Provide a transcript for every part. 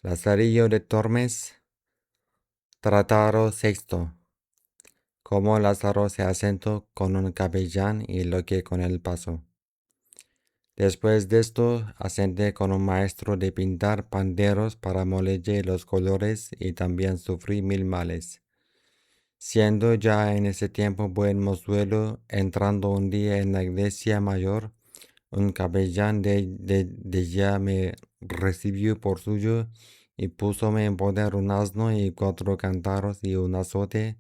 Lazarillo de Tormes, Tratado sexto. Cómo Lázaro se asentó con un capellán y lo que con él pasó. Después de esto, asenté con un maestro de pintar panderos para molerle los colores y también sufrí mil males. Siendo ya en ese tiempo buen mozuelo, entrando un día en la iglesia mayor, un capellán de ya me recibió por suyo y púsome en poder un asno y 4 cántaros y un azote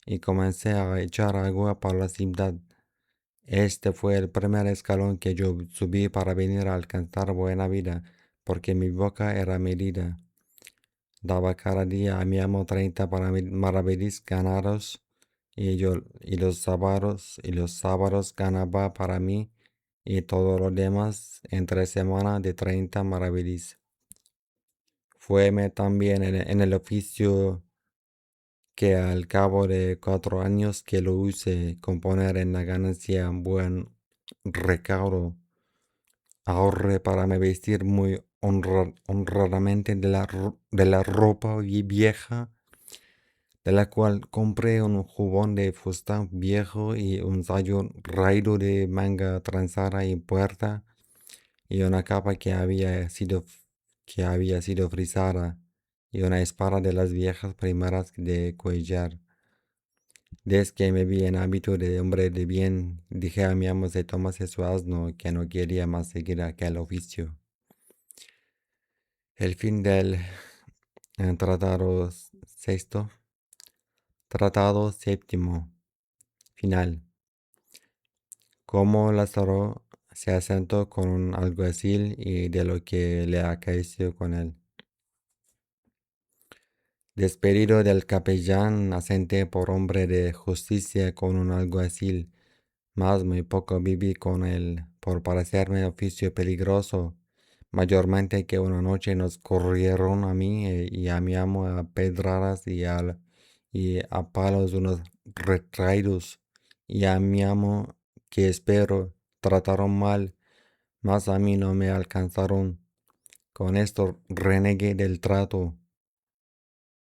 y comencé a echar agua para la ciudad. Este fue el primer escalón que yo subí para venir a alcanzar buena vida, porque mi boca era medida. Daba cada día a mi amo 30 maravedís ganados, y los sábados ganaba para mí, y todo lo demás entre semana de 30 maravedís. Fueme también en el oficio que al cabo de 4 años que lo use componer en la ganancia buen recaudo, ahorré para me vestir muy honradamente de la ropa vieja, de la cual compré un jubón de fusta viejo y un sayo raído de manga trenzada y puerta, y una capa que había sido frisada, y una espada de las viejas primeras de cuellar. Desde que me vi en hábito de hombre de bien, dije a mi amo se tomase su asno, que no quería más seguir aquel oficio. El fin del tratado sexto, tratado séptimo, final. Como Lázaro se asentó con un alguacil y de lo que le acaeció con él. Despedido del capellán, asenté por hombre de justicia con un alguacil, mas muy poco viví con él, por parecerme oficio peligroso, mayormente que una noche nos corrieron a mí y a mi amo a pedradas y a palos unos retraídos, y a mi amo, que espero, trataron mal, mas a mí no me alcanzaron. Con esto renegué del trato,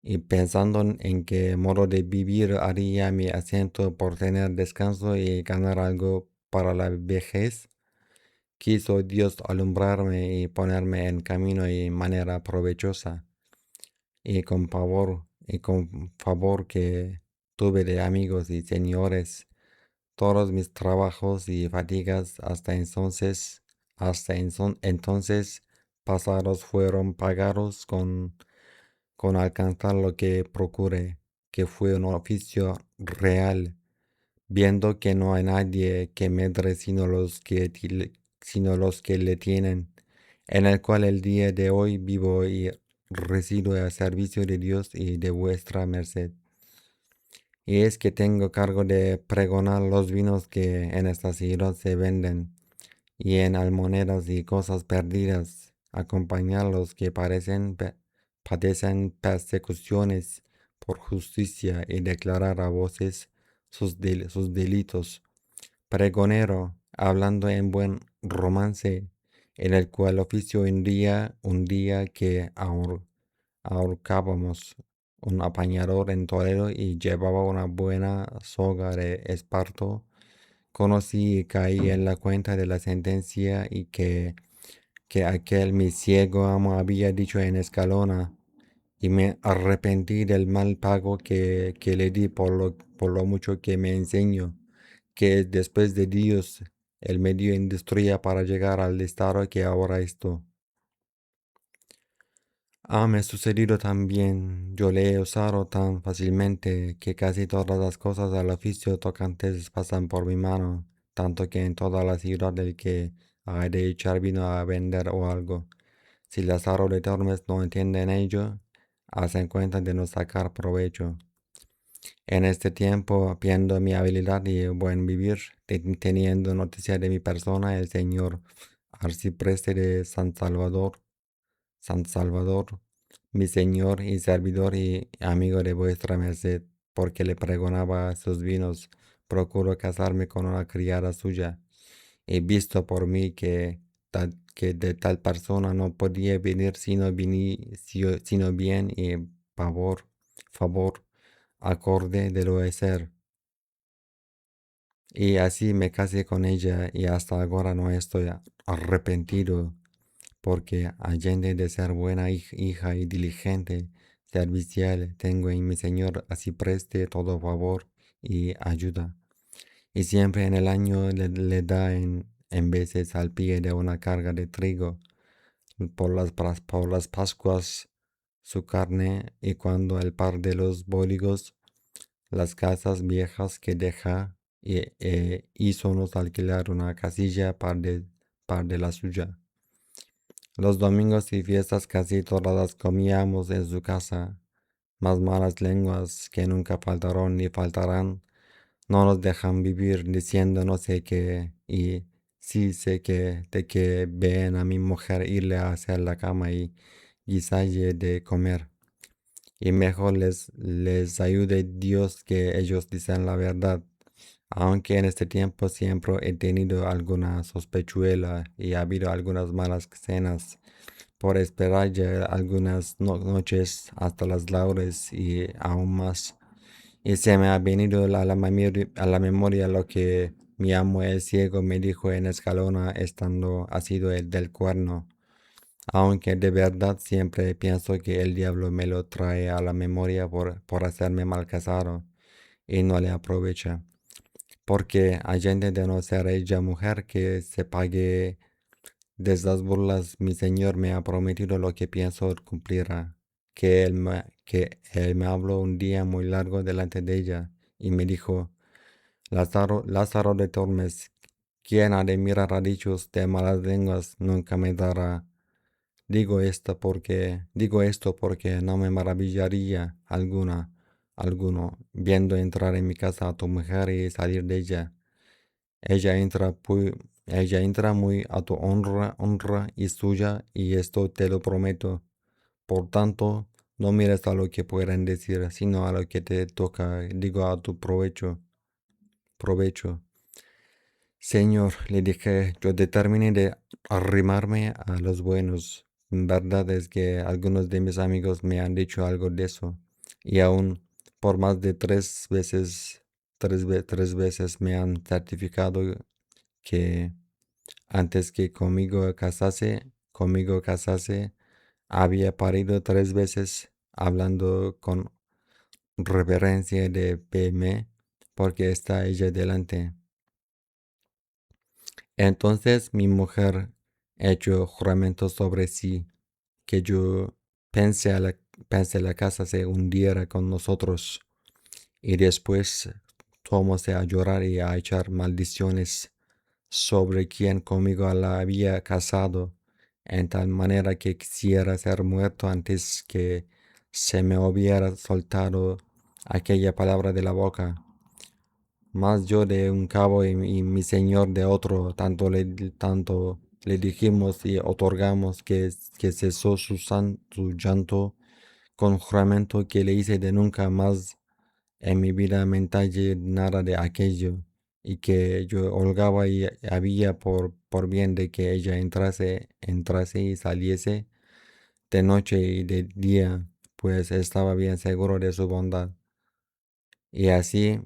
y pensando en qué modo de vivir haría mi asiento por tener descanso y ganar algo para la vejez, quiso Dios alumbrarme y ponerme en camino y manera provechosa, y con favor que tuve de amigos y señores, todos mis trabajos y fatigas hasta entonces pasados fueron pagados con alcanzar lo que procure, que fue un oficio real, viendo que no hay nadie que medre sino los que le tienen, en el cual el día de hoy vivo y resido al servicio de Dios y de vuestra merced. Y es que tengo cargo de pregonar los vinos que en esta ciudad se venden, y en almonedas y cosas perdidas, acompañar los que padecen persecuciones por justicia y declarar a voces sus delitos. Pregonero, hablando en buen romance, en el cual oficio un día que ahorcábamos un apañador en Toledo y llevaba una buena soga de esparto. Conocí y caí en la cuenta de la sentencia y que aquel mi ciego amo había dicho en Escalona, y me arrepentí del mal pago que le di por lo mucho que me enseñó, que es después de Dios el medio industria para llegar al estado que ahora estoy. Me sucedido también, yo le he usado tan fácilmente que casi todas las cosas al oficio tocantes pasan por mi mano, tanto que en toda la ciudad del que hay de echar vino a vender o algo. Si Lázaro de Tormes no entiende en ello, hacen cuenta de no sacar provecho. En este tiempo, viendo mi habilidad y buen vivir, teniendo noticia de mi persona, el señor arcipreste de San Salvador, mi señor y servidor y amigo de vuestra merced, porque le pregonaba sus vinos, procuro casarme con una criada suya, y visto por mí que que de tal persona no podía venir sino bien y favor acorde de lo de ser. Y así me casé con ella y hasta ahora no estoy arrepentido porque allende de ser buena hija y diligente, servicial, tengo en mi Señor así preste todo favor y ayuda. Y siempre en el año le da en veces al pie de una carga de trigo por las Pascuas su carne y cuando el par de los bóligos las casas viejas que deja hízonos alquilar una casilla par de la suya. Los domingos y fiestas casi todas las comíamos en su casa, más malas lenguas que nunca faltaron ni faltarán, no nos dejan vivir diciendo no sé qué y sí sé que de que ven a mi mujer irle a hacer la cama y guisalle de comer. Y mejor les ayude Dios que ellos dicen la verdad. Aunque en este tiempo siempre he tenido alguna sospechuela y ha habido algunas malas cenas por esperar ya algunas noches hasta las laudes y aún más. Y se me ha venido a la memoria lo que mi amo el ciego me dijo en Escalona estando asido el del cuerno. Aunque de verdad siempre pienso que el diablo me lo trae a la memoria por hacerme mal casado y no le aprovecha. Porque allende de no ser ella mujer que se pague de esas burlas, mi Señor me ha prometido lo que pienso cumplirá, que él me habló un día muy largo delante de ella y me dijo, Lázaro, Lázaro de Tormes, quien ha de mirar a dichos de malas lenguas nunca me dará. Digo esto porque no me maravillaría alguno, viendo entrar en mi casa a tu mujer y salir de ella. Ella entra, ella entra muy a tu honra y suya, y esto te lo prometo. Por tanto, no mires a lo que puedan decir, sino a lo que te toca, digo a tu provecho. Señor, le dije, yo determiné de arrimarme a los buenos. Verdad es que algunos de mis amigos me han dicho algo de eso, y aún por más de tres veces me han certificado que antes que conmigo casase, había parido tres veces, hablando con reverencia de PM, porque está ella delante. Entonces mi mujer echó juramento sobre sí, que yo pensé la casa se hundiera con nosotros, y después tomóse a llorar y a echar maldiciones sobre quien conmigo la había casado, en tal manera que quisiera ser muerto antes que se me hubiera soltado aquella palabra de la boca. Mas yo de un cabo y mi señor de otro, tanto le dijimos y otorgamos que cesó su llanto con juramento que le hice de nunca más en mi vida mentalle nada de aquello, y que yo holgaba y había por bien de que ella entrase y saliese de noche y de día, pues estaba bien seguro de su bondad. Y así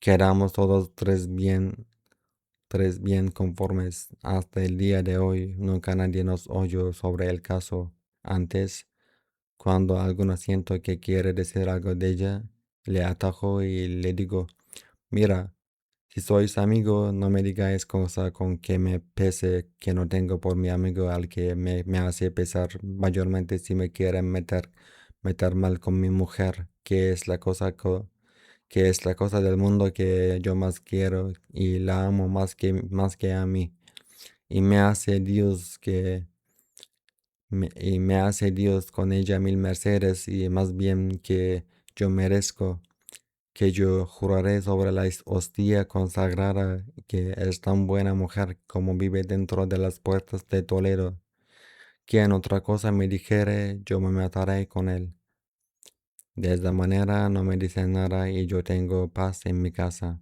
quedamos todos tres bien conformes hasta el día de hoy. Nunca nadie nos oyó sobre el caso. Antes, cuando alguno siento que quiere decir algo de ella, le atajo y le digo, mira, si sois amigo, no me digáis cosa con que me pese que no tengo por mi amigo al que me hace pesar mayormente si me quieren meter mal con mi mujer, que es la cosa del mundo que yo más quiero y la amo más que a mí. Y me hace Dios y me hace Dios con ella mil mercedes y más bien que yo merezco, que yo juraré sobre la hostia consagrada que es tan buena mujer como vive dentro de las puertas de Toledo. Quien otra cosa me dijere, yo me mataré con él. De esta manera no me dicen nada y yo tengo paz en mi casa.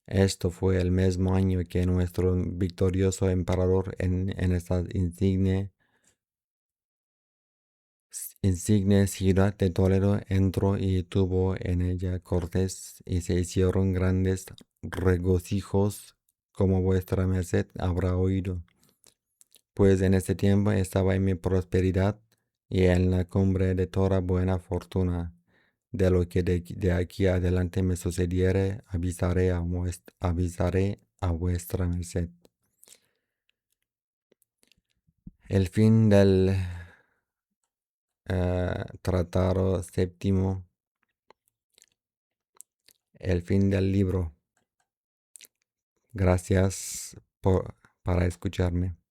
Esto fue el mismo año que nuestro victorioso emperador en esta insigne ciudad de Toledo entró y tuvo en ella cortes y se hicieron grandes regocijos, como vuestra merced habrá oído. Pues en este tiempo estaba en mi prosperidad y en la cumbre de toda buena fortuna. De lo que de aquí adelante me sucediere, avisaré a vuestra merced. El fin del tratado séptimo, el fin del libro. Gracias para escucharme.